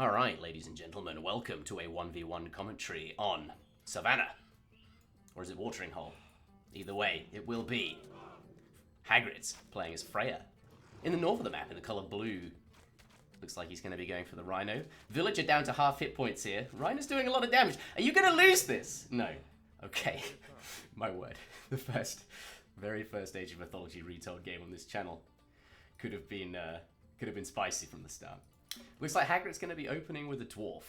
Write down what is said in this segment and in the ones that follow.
Alright, ladies and gentlemen, welcome to a 1v1 commentary on Savannah. Or is it Watering Hole? Either way, it will be Hagrid playing as Freyr. In the north of the map, in the colour blue. Looks like he's going to be going for the Rhino. Villager down to half hit points here. Rhino's doing a lot of damage. Are you going to lose this? No. Okay. My word. The very first Age of Mythology Retold game on this channel could have been spicy from the start. Looks like Hagrid's going to be opening with a dwarf,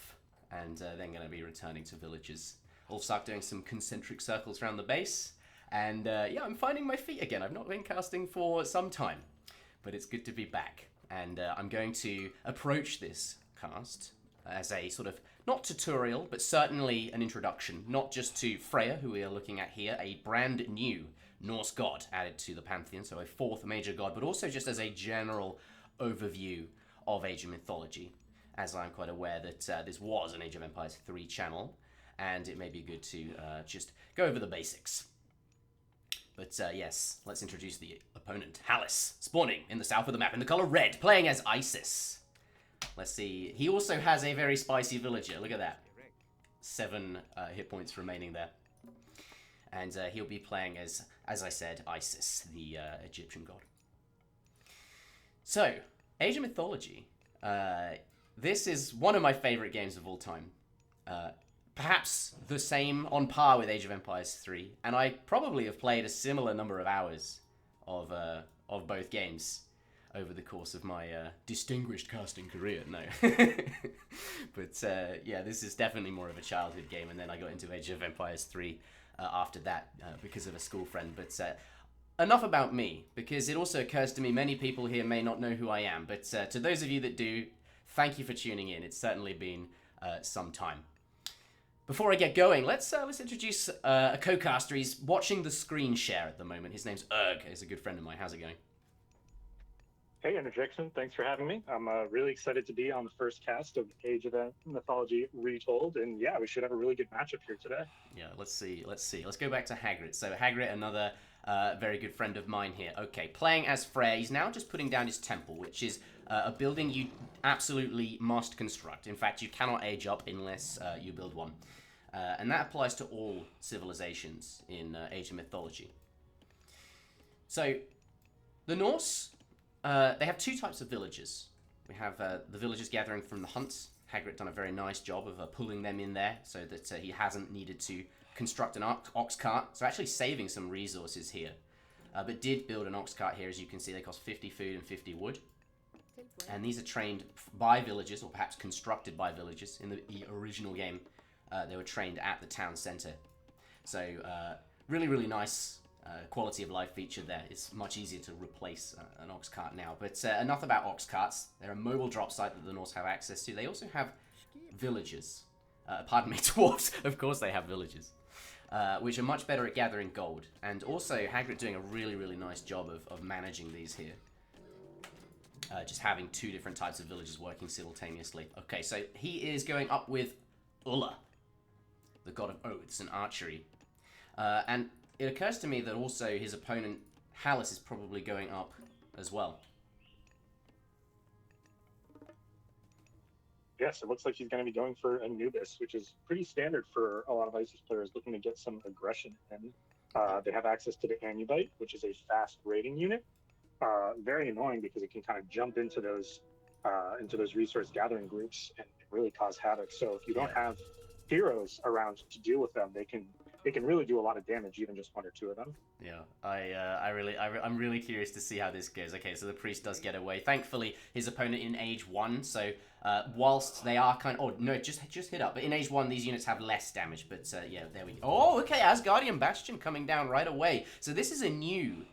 and then going to be returning to villagers. I'll start doing some concentric circles around the base, and yeah, I'm finding my feet again. I've not been casting for some time, but it's good to be back. And I'm going to approach this cast as a sort of, not tutorial, but certainly an introduction, not just to Freyr, who we are looking at here, a brand new Norse god added to the Pantheon, so a fourth major god, but also just as a general overview of Age of Mythology, as I'm quite aware that this was an Age of Empires 3 channel, and it may be good to just go over the basics. But yes, let's introduce the opponent, Hallis, spawning in the south of the map in the colour red, playing as Isis. Let's see, he also has a very spicy villager, look at that. 7 hit points remaining there. And he'll be playing as I said, Isis, the Egyptian god. So, Age of Mythology. This is one of my favourite games of all time. Perhaps the same, on par with Age of Empires 3. And I probably have played a similar number of hours of both games over the course of my distinguished casting career. No. But yeah, this is definitely more of a childhood game. And then I got into Age of Empires 3 after that because of a school friend. But enough about me, because it also occurs to me many people here may not know who I am, but to those of you that do, thank you for tuning in. It's certainly been some time. Before I get going, let's introduce a co-caster. He's watching the screen share at the moment. His name's Erg. He's a good friend of mine. How's it going? Hey, Interjection. Thanks for having me. I'm really excited to be on the first cast of Age of Mythology Retold, and yeah, we should have a really good matchup here today. Yeah, let's see. Let's go back to Hagrid. So Hagrid, another very good friend of mine here. Okay, playing as Freyr. He's now just putting down his temple, which is a building you absolutely must construct. In fact, you cannot age up unless you build one. And that applies to all civilizations in Age of Mythology. So, the Norse, they have 2 types of villagers. We have the villagers gathering from the hunts. Hagrid done a very nice job of pulling them in there so that he hasn't needed to construct an ox cart. So actually saving some resources here. But did build an ox cart here. As you can see, they cost 50 food and 50 wood. And these are trained by villagers, or perhaps constructed by villagers. In the original game, they were trained at the town centre. So really, really nice quality of life feature there. It's much easier to replace an ox cart now. But enough about ox carts. They're a mobile drop site that the Norse have access to. They also have villagers. Pardon me, dwarves. Of course they have villagers. Which are much better at gathering gold. And also, Hagrid doing a really, really nice job of managing these here. Just having 2 different types of villagers working simultaneously. Okay, so he is going up with Ulla, the god of oaths and archery. And it occurs to me that also his opponent, Hallis, is probably going up as well. Yes, it looks like he's going to be going for Anubis, which is pretty standard for a lot of Isis players looking to get some aggression in. They have access to the Anubite, which is a fast raiding unit. Very annoying because it can kind of jump into those resource gathering groups and really cause havoc. So if you don't have heroes around to deal with them, they can really do a lot of damage, even just 1 or 2 of them. Yeah, I'm really curious to see how this goes. Okay, so the priest does get away. Thankfully, his opponent in Age 1, so whilst they are kind of... Oh, no, just hit up. But in Age 1, these units have less damage, but yeah, there we go. Oh, okay, Asgardian Bastion coming down right away. So this is a new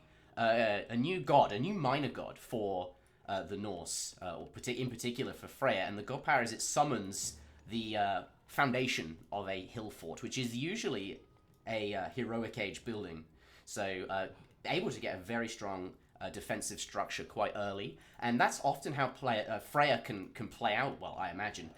god, a new minor god for the Norse, or in particular for Freyr. And the god power is it summons the foundation of a hill fort, which is usually a heroic age building. So able to get a very strong defensive structure quite early, and that's often how Freyr can play out. Well, I imagine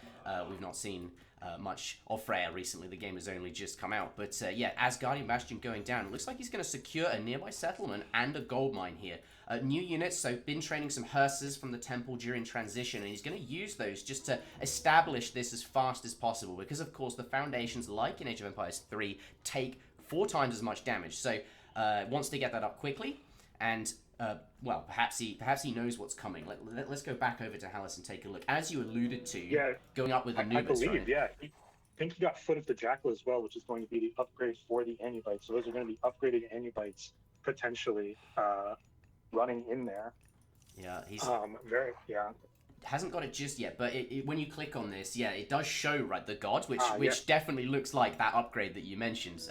we've not seen much of Freyr recently. The game has only just come out, but yeah, Asgardian Bastion going down. It looks like he's going to secure a nearby settlement and a gold mine here. New units, so been training some hearses from the temple during transition, and he's going to use those just to establish this as fast as possible, because of course the foundations, like in Age of Empires 3, take 4 times as much damage. So wants to get that up quickly, and well, perhaps he knows what's coming. Let's go back over to Hallis and take a look. As you alluded to, going up with Anubis, I believe, right? yeah. I think he got Foot of the Jackal as well, which is going to be the upgrade for the Anubites. So those are going to be upgraded Anubites potentially running in there. Yeah, he's hasn't got it just yet, but when you click on this, yeah, it does show, right, the god, which definitely looks like that upgrade that you mentioned.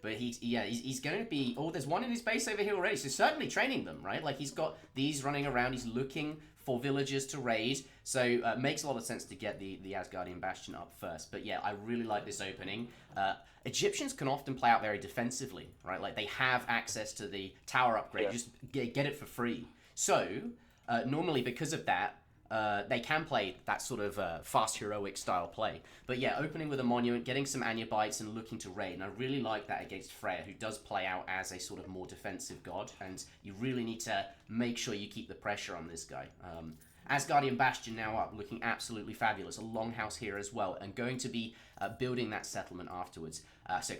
But he's going to be... Oh, there's one in his base over here already, so certainly training them, right? Like, he's got these running around, he's looking for villagers to raid, so makes a lot of sense to get the Asgardian Bastion up first. But yeah, I really like this opening. Egyptians can often play out very defensively, right? Like, they have access to the tower upgrade, just get it for free. So, normally because of that, they can play that sort of fast heroic style play. But yeah, opening with a monument, getting some Anubites and looking to raid. And I really like that against Freyr, who does play out as a sort of more defensive god. And you really need to make sure you keep the pressure on this guy. Asgardian Bastion now up, looking absolutely fabulous. A longhouse here as well, and going to be building that settlement afterwards. So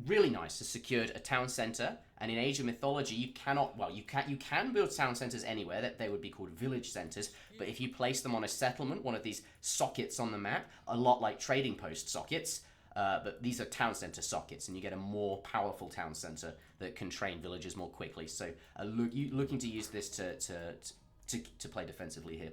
really nice. Has secured a town center, and in Age of Mythology, you cannot. Well, you can build town centers anywhere. That they would be called village centers. But if you place them on a settlement, one of these sockets on the map, a lot like trading post sockets. But these are town center sockets, and you get a more powerful town center that can train villagers more quickly. So looking to use this to play defensively here.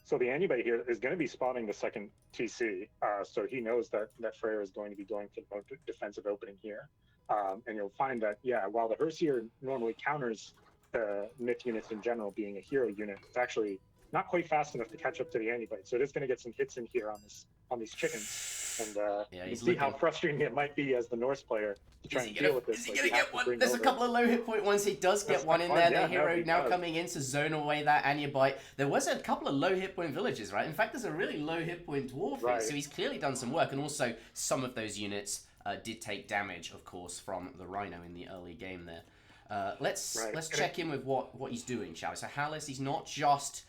So the Anubite here is going to be spawning the second TC, so he knows that Freyr is going to be going for the defensive opening here. And you'll find that, yeah, while the Herseer normally counters the Myth units in general being a hero unit, it's actually not quite fast enough to catch up to the Anubite. So it is going to get some hits in here on these chickens. And you see how frustrating it might be as the Norse player to try and deal with this. Is he going to get one? There's a couple of low hit point ones. He does get one in there. The hero now coming in to zone away that Anubite. There was a couple of low hit point villages, right? In fact, there's a really low hit point dwarf here. So he's clearly done some work. And also, some of those units did take damage, of course, from the Rhino in the early game there. Let's check in with what he's doing, shall we? So Hallis, he's not just...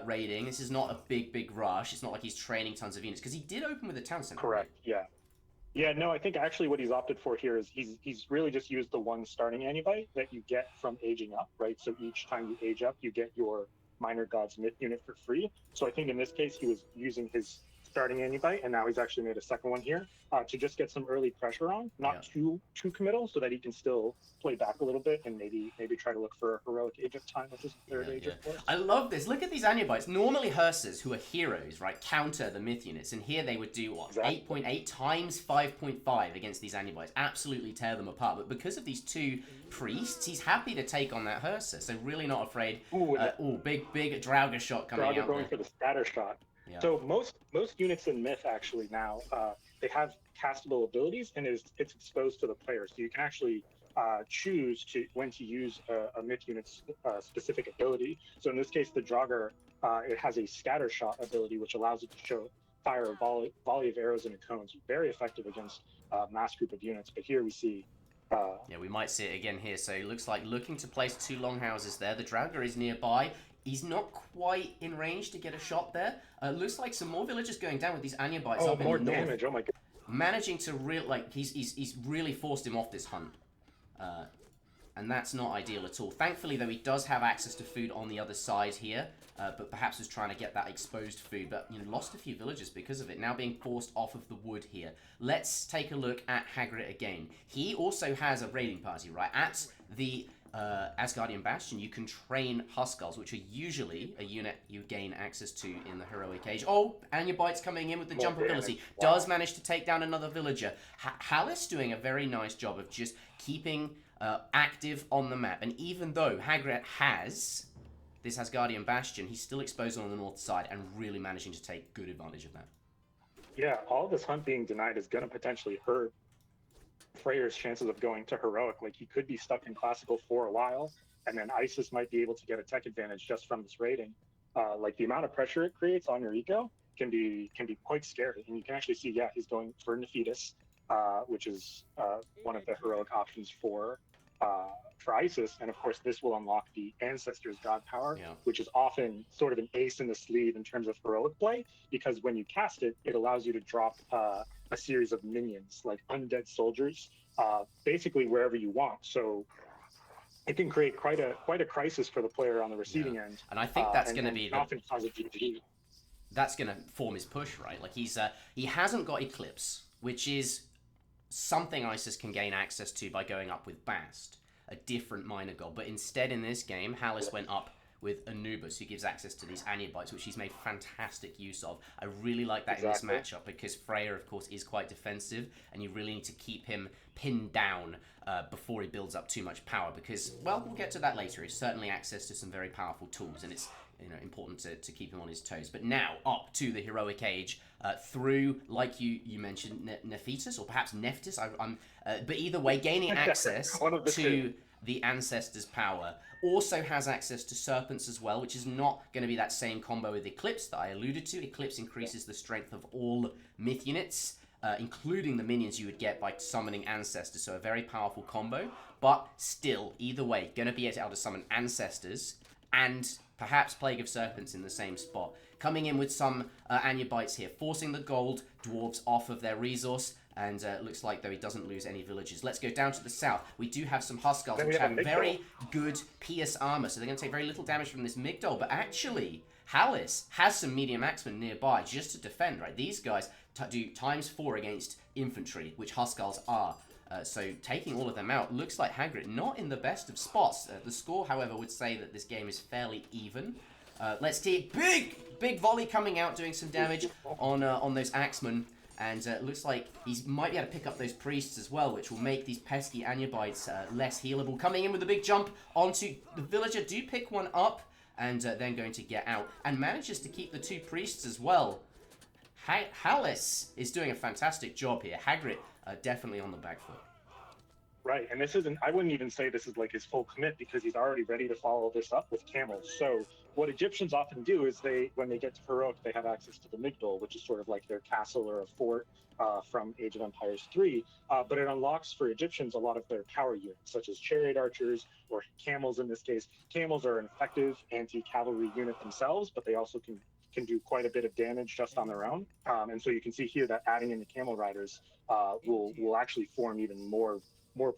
raiding. This is not a big rush. It's not like he's training tons of units, because he did open with a town center. Correct. Right? Yeah. No, I think actually what he's opted for here is he's really just used the one starting Anubite that you get from aging up, right? So each time you age up, you get your Minor Gods Myth unit for free. So I think in this case he was using his starting Anubite, and now he's actually made a second one here to just get some early pressure on, not too committal, so that he can still play back a little bit and maybe try to look for a heroic Age of Time with his third Age of Force. I love this. Look at these Anubites. Normally hearses, who are heroes, right, counter the Myth units, and here they would do what? Exactly. 8.8 times 5.5 against these Anubites. Absolutely tear them apart. But because of these two priests, he's happy to take on that hearser, so really not afraid. Big Draugr shot coming out going for the scatter shot. Yeah. So most units in Myth actually now they have castable abilities, and it's exposed to the player. So you can actually choose when to use a Myth unit's specific ability. So in this case, the Draugr it has a scatter shot ability, which allows it to fire a volley of arrows in a cone. So very effective against a mass group of units. But here we see. We might see it again here. So it looks like looking to place 2 longhouses there. The Draugr is nearby. He's not quite in range to get a shot there. Looks like some more villagers going down with these Anubites up in the north. More damage, oh my god. Managing to he's really forced him off this hunt. And that's not ideal at all. Thankfully, though, he does have access to food on the other side here. But perhaps was trying to get that exposed food. But, lost a few villagers because of it. Now being forced off of the wood here. Let's take a look at Hagrid again. He also has a raiding party, right? At the... Asgardian Bastion, you can train Huskarls, which are usually a unit you gain access to in the Heroic Age. Oh, Anubite's coming in with the jump ability. Wow. Does manage to take down another villager. Hallis doing a very nice job of just keeping active on the map. And even though Hagrid has this Asgardian Bastion, he's still exposed on the north side and really managing to take good advantage of that. Yeah, all this hunt being denied is going to potentially hurt Freyr's chances of going to heroic. Like, he could be stuck in classical for a while, and then Isis might be able to get a tech advantage just from this rating. Like the amount of pressure it creates on your eco can be quite scary. And you can actually see, yeah, he's going for Nephitis, which is one of the heroic options for Isis. And of course, this will unlock the Ancestors' God Power, Yeah. which is often sort of an ace in the sleeve in terms of heroic play, because when you cast it, it allows you to drop a series of minions, like undead soldiers, basically wherever you want. So it can create quite a crisis for the player on the receiving end. And I think that's and, going to and be often cause a GG. that's going to form his push, right? Like he hasn't got Eclipse, which is something Isis can gain access to by going up with Bast, a different minor god. But instead in this game, Hallis went up with Anubis, who gives access to these Anubites, which he's made fantastic use of. I really like that in this matchup, because Freyr, of course, is quite defensive, and you really need to keep him pinned down before he builds up too much power, because, well, we'll get to that later. He's certainly access to some very powerful tools, and it's important to keep him on his toes. But now, up to the heroic age, through, like you mentioned, Nephitis, or perhaps Nephthys, but either way, gaining access to the Ancestors' power. Also has access to Serpents as well, which is not going to be that same combo with Eclipse that I alluded to. Eclipse increases the strength of all myth units, including the minions you would get by summoning Ancestors, so a very powerful combo. But still, either way, going to be able to summon Ancestors and perhaps Plague of Serpents in the same spot. Coming in with some Anubites here, forcing the gold dwarves off of their resource, and looks like, though, he doesn't lose any villages. Let's go down to the south. We do have some Huskarls, which have very good PS armor, so they're going to take very little damage from this Migdol, but actually, Hallis has some medium axemen nearby just to defend, right? These guys do ×4 against infantry, which Huskarls are. So taking all of them out, looks like Hagrid not in the best of spots. The score, however, would say that this game is fairly even. Let's see, big volley coming out, doing some damage on those axemen. And it looks like he might be able to pick up those priests as well, which will make these pesky Anubites less healable. Coming in with a big jump onto the villager, do pick one up, and then going to get out. And manages to keep the two priests as well. Hallis is doing a fantastic job here. Hagrid definitely on the back foot. Right, and this isn't, I wouldn't even say this is like his full commit, because he's already ready to follow this up with camels. So what Egyptians often do is when they get to heroic, they have access to the Migdol, which is sort of like their castle or a fort from Age of Empires 3. But it unlocks for Egyptians a lot of their power units, such as chariot archers or camels in this case. Camels are an effective anti-cavalry unit themselves, but they also can do quite a bit of damage just on their own. And so you can see here that adding in the camel riders will actually form even more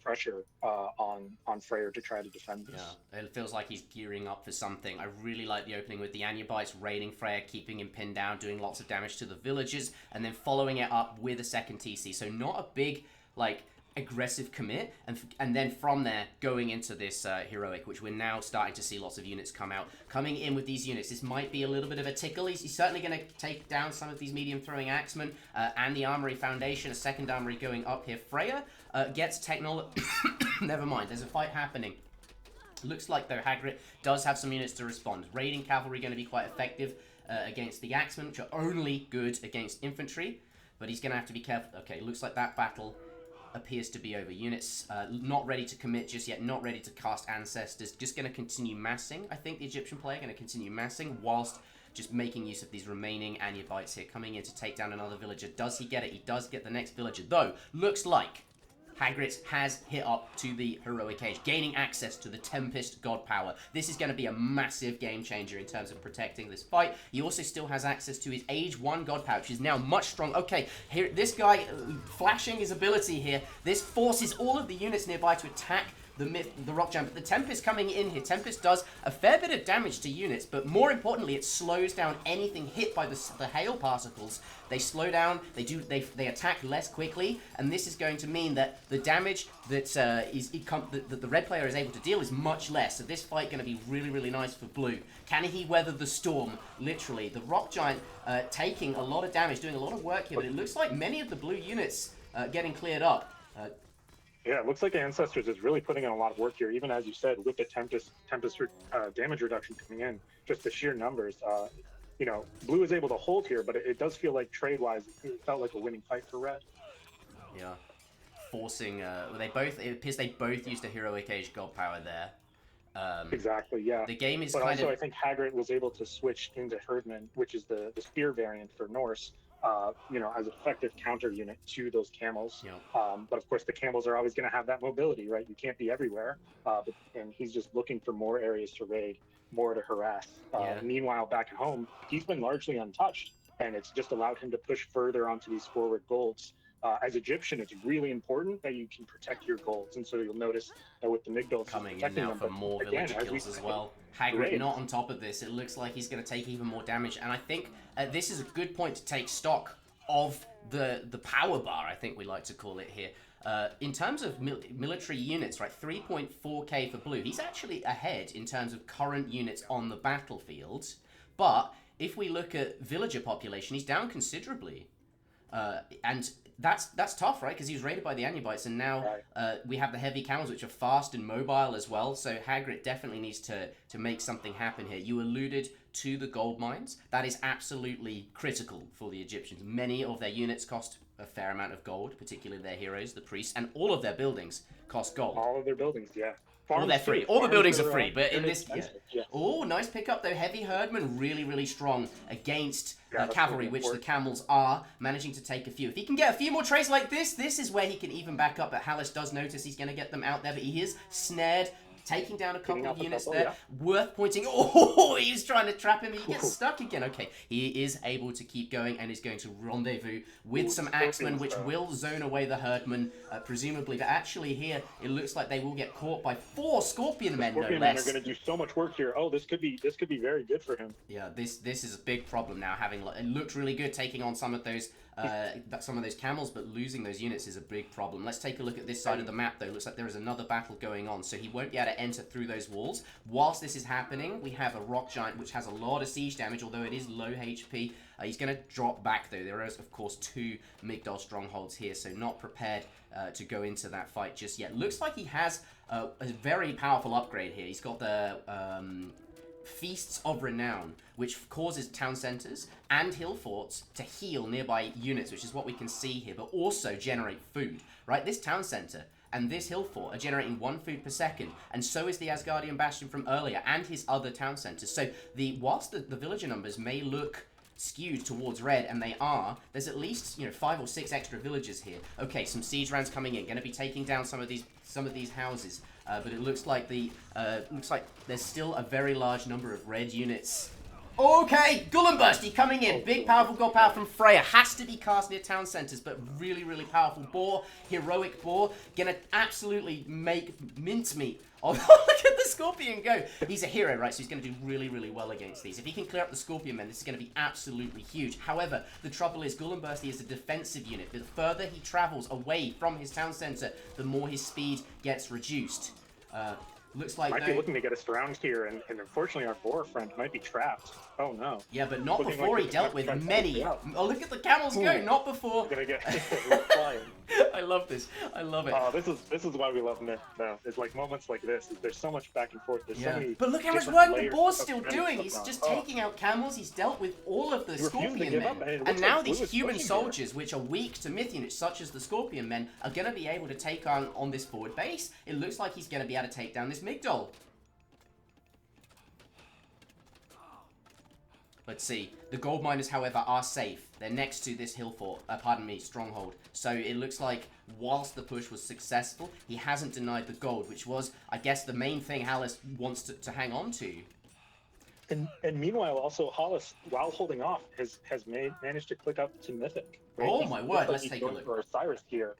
pressure on Freyr to try to defend this. Yeah, it feels like he's gearing up for something. I really like the opening with the Anubites raiding Freyr, keeping him pinned down, doing lots of damage to the villagers, and then following it up with a second TC. So not a big, aggressive commit, and then from there going into this heroic, which we're now starting to see lots of units come out. Coming in with these units, this might be a little bit of a tickle. He's certainly going to take down some of these medium throwing axemen and the armory foundation. A second armory going up here. Freyr gets technology. Never mind, there's a fight happening. Looks like, though, Hagrid does have some units to respond. Raiding cavalry going to be quite effective against the axemen, which are only good against infantry, but he's going to have to be careful. Okay, looks like that battle appears to be over. Units not ready to commit just yet, not ready to cast Ancestors, just going to continue massing. I think the Egyptian player going to continue massing whilst just making use of these remaining Anubites here, coming in to take down another villager. Does he get it? He does get the next villager, though. Looks like Hagrid has hit up to the heroic age, gaining access to the Tempest God Power. This is going to be a massive game changer in terms of protecting this fight. He also still has access to his Age 1 God Power, which is now much stronger. Okay, here, this guy flashing his ability here. This forces all of the units nearby to attack the rock giant. But the Tempest coming in here. Tempest does a fair bit of damage to units, but more importantly, it slows down anything hit by the hail particles. They slow down, they attack less quickly, and this is going to mean that the damage that the red player is able to deal is much less. So this fight going to be really, really nice for blue. Can he weather the storm? Literally, the rock giant taking a lot of damage, doing a lot of work here, but it looks like many of the blue units getting cleared up. Yeah, it looks like Ancestors is really putting in a lot of work here, even as you said, with the Tempest damage reduction coming in, just the sheer numbers. Blue is able to hold here, but it does feel like trade-wise, it felt like a winning fight for Red. Yeah, forcing. It appears they both used a heroic age god power there. Exactly, yeah. The game is But kind also, of... I think Hagrid was able to switch into Herdman, which is the spear variant for Norse, as an effective counter unit to those camels. You know, But of course, the camels are always going to have that mobility, right? You can't be everywhere. And he's just looking for more areas to raid, more to harass. yeah. Meanwhile, back at home, he's been largely untouched, and it's just allowed him to push further onto these forward golds. As Egyptian, it's really important that you can protect your golds, and so you'll notice that with the Migdols, he's Coming in protecting now them. for But more again, villager as we kills as said, well. Hagrid raid. not on top of this. It looks like he's going to take even more damage. And I think this is a good point to take stock of the power bar, I think we like to call it here. In terms of military units, right, 3.4k for blue. He's actually ahead in terms of current units on the battlefield. But if we look at villager population, he's down considerably. And that's tough, right? Because he was raided by the Anubites, and now we have the heavy camels, which are fast and mobile as well. So Hagrid definitely needs to make something happen here. You alluded to the gold mines. That is absolutely critical for the Egyptians. Many of their units cost a fair amount of gold, particularly their heroes, the priests, and all of their buildings cost gold. All of their buildings, yeah. Or they're free. All the buildings are free, but in this... Yeah. Oh, nice pickup though. Heavy Herdman, really, really strong against cavalry, really which the important. camels are, managing to take a few. If he can get a few more trays like this is where he can even back up, but Hallis does notice he's going to get them out there, but he is snared, taking down a couple of units there. Worth pointing... Oh, he's trying to trap him, he gets stuck again. Okay, he is able to keep going and is going to rendezvous with some axemen, which will zone away the Herdman, presumably. But actually here, it looks like they will get caught by 4 Scorpion men, no Scorpion less. men are going to do so much work here. Oh, this could be very good for him. Yeah, this is a big problem now. It looked really good taking on some of those camels, but losing those units is a big problem. Let's take a look at this side of the map, though. Looks like there is another battle going on, so he won't be able to enter through those walls. Whilst this is happening, we have a rock giant which has a lot of siege damage, although it is low HP. He's going to drop back, though. There is, of course, 2 Migdol strongholds here, so not prepared to go into that fight just yet. Looks like he has a very powerful upgrade here. He's got the... Feasts of Renown, which causes town centers and hill forts to heal nearby units, which is what we can see here, but also generate food, right? This town center and this hill fort are generating 1 food per second, and so is the Asgardian Bastion from earlier and his other town centers. So whilst the villager numbers may look skewed towards red, and they are, there's at least 5 or 6 extra villagers here. Okay, some siege rounds coming in, going to be taking down some of these houses. But it looks like there's still a very large number of red units. Okay, Gullenbursty coming in. Big, powerful gold power from Freyr. Has to be cast near town centers, but really, really powerful boar. Heroic boar. Gonna absolutely make mincemeat. Oh, look at the Scorpion go. He's a hero, right? So he's going to do really, really well against these. If he can clear up the Scorpion men, this is going to be absolutely huge. However, the trouble is Gullenbursty is a defensive unit. The further he travels away from his town center, the more his speed gets reduced. Looks like might be looking to get us around here, and unfortunately our boar friend might be trapped. Oh no. Yeah, but not Looking before like he dealt with many. Oh, look at the camels go! Not before. Gonna get flying. I love this. I love it. Oh, this is why we love Myth. No, it's like moments like this. There's so much back and forth. There's so many. But look how much work the boar's still doing. He's just taking out camels. He's dealt with all of the Scorpion men, and now these human soldiers, which are weak to Myth units, such as the Scorpion men, are going to be able to take on this forward base. It looks like he's going to be able to take down this Migdol. Let's see. The gold miners, however, are safe. They're next to this hill fort, stronghold. So it looks like whilst the push was successful, he hasn't denied the gold, which was, I guess, the main thing Hallis wants to hang on to. And meanwhile, also Hollis, while holding off, has managed to click up to Mythic. Right? Oh my word! Let's take a look. For Osiris here.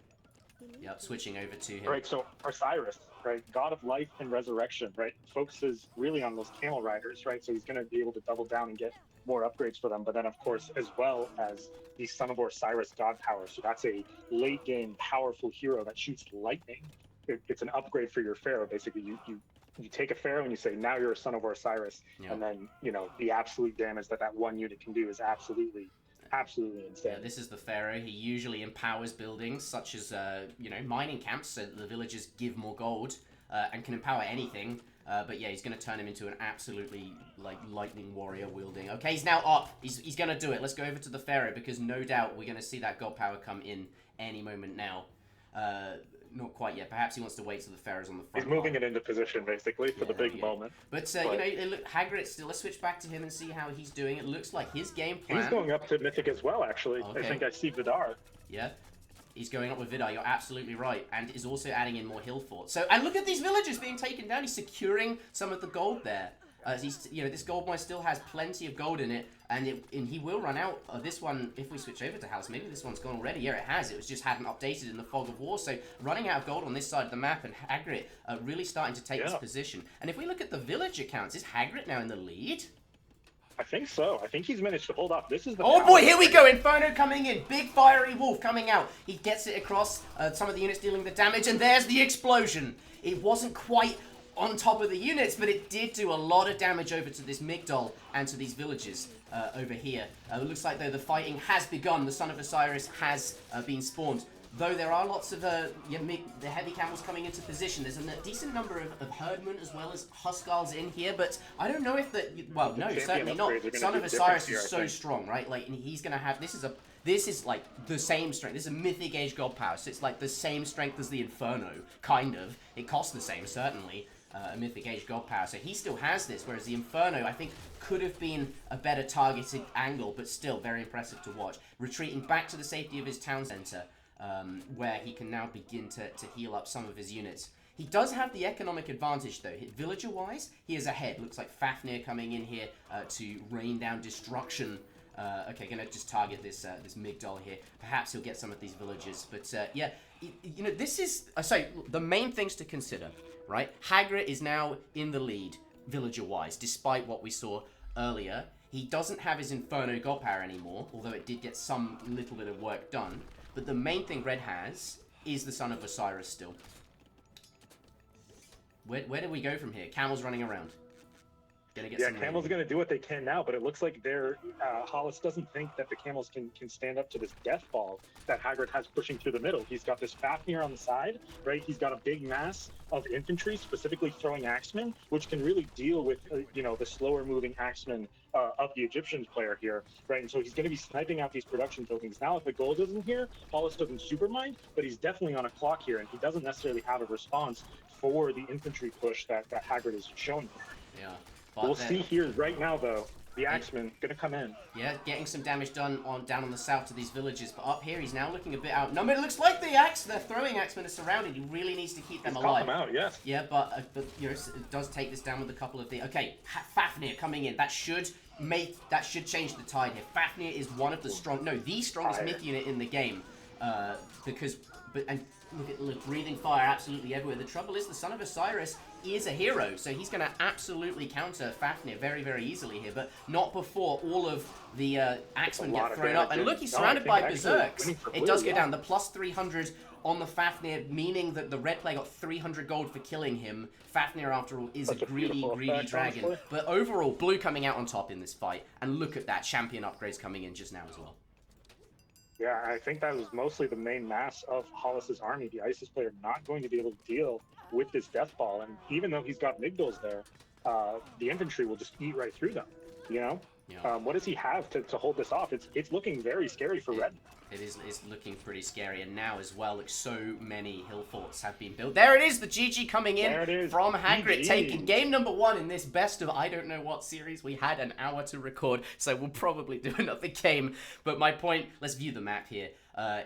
Yep, switching over to him. Right, so Osiris, right, god of life and resurrection, right, focuses really on those camel riders, right, so he's going to be able to double down and get more upgrades for them, but then, of course, as well as the Son of Osiris god power, so that's a late-game powerful hero that shoots lightning. It's an upgrade for your pharaoh, basically. You take a pharaoh and you say, now you're a Son of Osiris, and then, the absolute damage that one unit can do is absolutely insane. Yeah, this is the Pharaoh. He usually empowers buildings such as, mining camps so that the villagers give more gold and can empower anything. But yeah, he's going to turn him into an absolutely, lightning warrior wielding. Okay, he's now up. He's going to do it. Let's go over to the Pharaoh because no doubt we're going to see that god power come in any moment now. Not quite yet. Perhaps he wants to wait till the Pharaoh's on the front. He's moving it into position, basically, for the big moment. But, you know, look, Hagrid still... Let's switch back to him and see how he's doing. It looks like his game plan... He's going up to Mythic as well, actually. Okay. I think I see Vidar. Yeah. He's going up with Vidar, you're absolutely right. And is also adding in more hill forts. So, and look at these villagers being taken down. He's securing some of the gold there. You know, this gold mine still has plenty of gold in it, and he will run out of this one if we switch over to house. Maybe this one's gone already. Yeah, it has. It was just hadn't updated in the fog of war. So running out of gold on this side of the map, and Hagrid really starting to take this position. And if we look at the village accounts, is Hagrid now in the lead? I think so. I think he's managed to hold off. This is the oh boy, here we go. Inferno coming in. Big fiery wolf coming out. He gets it across. Some of the units dealing the damage, and there's the explosion. It wasn't quite on top of the units, but it did do a lot of damage over to this Migdol and to these villages over here. It looks like, though, the fighting has begun. The Son of Osiris has been spawned. Though there are lots of the heavy camels coming into position. There's a decent number of herdmen as well as Huskarls in here, but I don't know if the... Well, no, certainly not. Son of Osiris is so strong, right? Like, and he's going to have... This is like the same strength. This is a Mythic Age God Power, so it's like the same strength as the Inferno, kind of. It costs the same, certainly. A Mythic Age God Power, so he still has this, whereas the Inferno, I think, could have been a better targeted angle, but still very impressive to watch. Retreating back to the safety of his town centre, where he can now begin to heal up some of his units. He does have the economic advantage, though. Villager-wise, he is ahead. Looks like Fafnir coming in here to rain down destruction. Okay, gonna just target this this Migdol here. Perhaps he'll get some of these villagers, but yeah, you know, this is... So, the main things to consider, right? Hagrid is now in the lead, villager-wise, despite what we saw earlier. He doesn't have his Inferno God Power anymore, although it did get some little bit of work done. But the main thing Red has is the Son of Osiris still. Where do we go from here? Camels running around. Camels are going to do what they can now, but it looks like Hollis doesn't think that the camels can stand up to this death ball that Hagrid has pushing through the middle. He's got this Fafnir on the side, right? He's got a big mass of infantry, specifically throwing axemen, which can really deal with, you know, the slower moving axemen of the Egyptians player here, right? And so he's going to be sniping out these production tokens. Now, if the gold isn't here, Hollis doesn't super mind, but he's definitely on a clock here, and he doesn't necessarily have a response for the infantry push that Hagrid is showing him. Yeah. We'll see here right now, though. The Axemen gonna come in. Yeah, getting some damage done down on the south to these villages, but up here he's now looking a bit outnumbered. It looks like the throwing Axemen are surrounded. He really needs to keep them alive. Them out, yes. Yeah, but you know, it does take this down with a couple of the... Okay, Fafnir coming in. That should change the tide here. Fafnir is one of the the strongest myth unit in the game, look, breathing fire absolutely everywhere. The trouble is the Son of Osiris is a hero, so he's going to absolutely counter Fafnir very, very easily here, but not before all of the axemen get thrown up. And look, he's surrounded by berserks. It does go down. The plus 300 on the Fafnir, meaning that the red player got 300 gold for killing him. Fafnir, after all, is a greedy dragon. Honestly. But overall, blue coming out on top in this fight. And look at that, champion upgrades coming in just now as well. Yeah, I think that was mostly the main mass of Hollis's army. The ISIS player not going to be able to deal with this death ball, and even though he's got Migdols there, the infantry will just eat right through them. You know, what does he have to hold this off? It's looking very scary for Red. It's looking pretty scary, and now as well, like, so many hill forts have been built. There it is, the GG coming in from Hagrid, taking game number 1 in this best of I don't know what series. We had an hour to record, so we'll probably do another game. But my point, let's view the map here.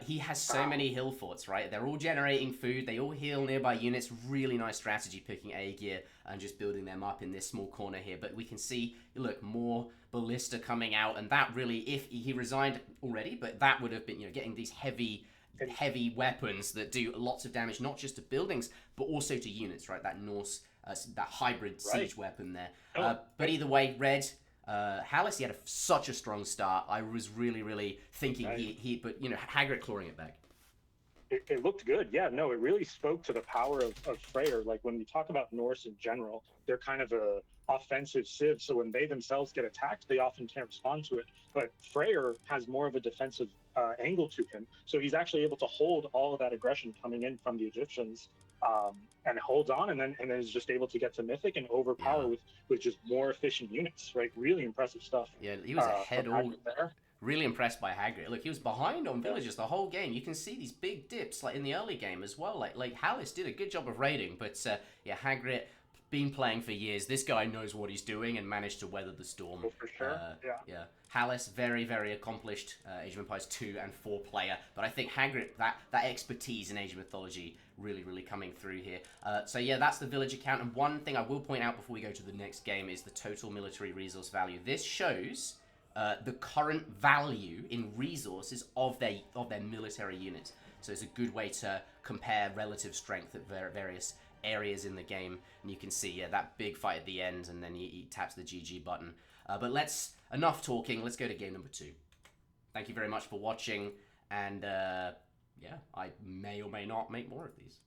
He has so many hill forts, right? They're all generating food. They all heal nearby units. Really nice strategy picking A gear and just building them up in this small corner here. But we can see, look, more ballista coming out, and that really, if he resigned already, but that would have been, you know, getting these heavy weapons that do lots of damage, not just to buildings, but also to units, right? That Norse, that hybrid siege weapon there. But either way, Red... Hallis, he had such a strong start. I was really thinking but you know, Hagrid clawing it back. It looked good. Yeah, no, it really spoke to the power of Freyr. Like, when we talk about Norse in general, they're kind of a offensive civ, so when they themselves get attacked, they often can't respond to it. But Freyr has more of a defensive angle to him, so he's actually able to hold all of that aggression coming in from the Egyptians, and holds on, and then is just able to get to Mythic and overpower with just more efficient units, right? Really impressive stuff. Yeah, he was ahead all there. Really impressed by Hagrid. Look, he was behind on villagers the whole game. You can see these big dips like in the early game as well. Like Hallis did a good job of raiding, but yeah, Hagrid been playing for years. This guy knows what he's doing and managed to weather the storm. Oh, for sure. Yeah. Hallis, very, very accomplished Age of Empires 2 and 4 player. But I think Hagrid, that expertise in Age of Mythology really, really coming through here. So yeah, that's the villager count. And one thing I will point out before we go to the next game is the total military resource value. This shows the current value in resources of their military units. So it's a good way to compare relative strength at various areas in the game. And you can see, yeah, that big fight at the end, and then he taps the GG button. But enough talking. Let's go to game number 2. Thank you very much for watching, and yeah, I may or may not make more of these.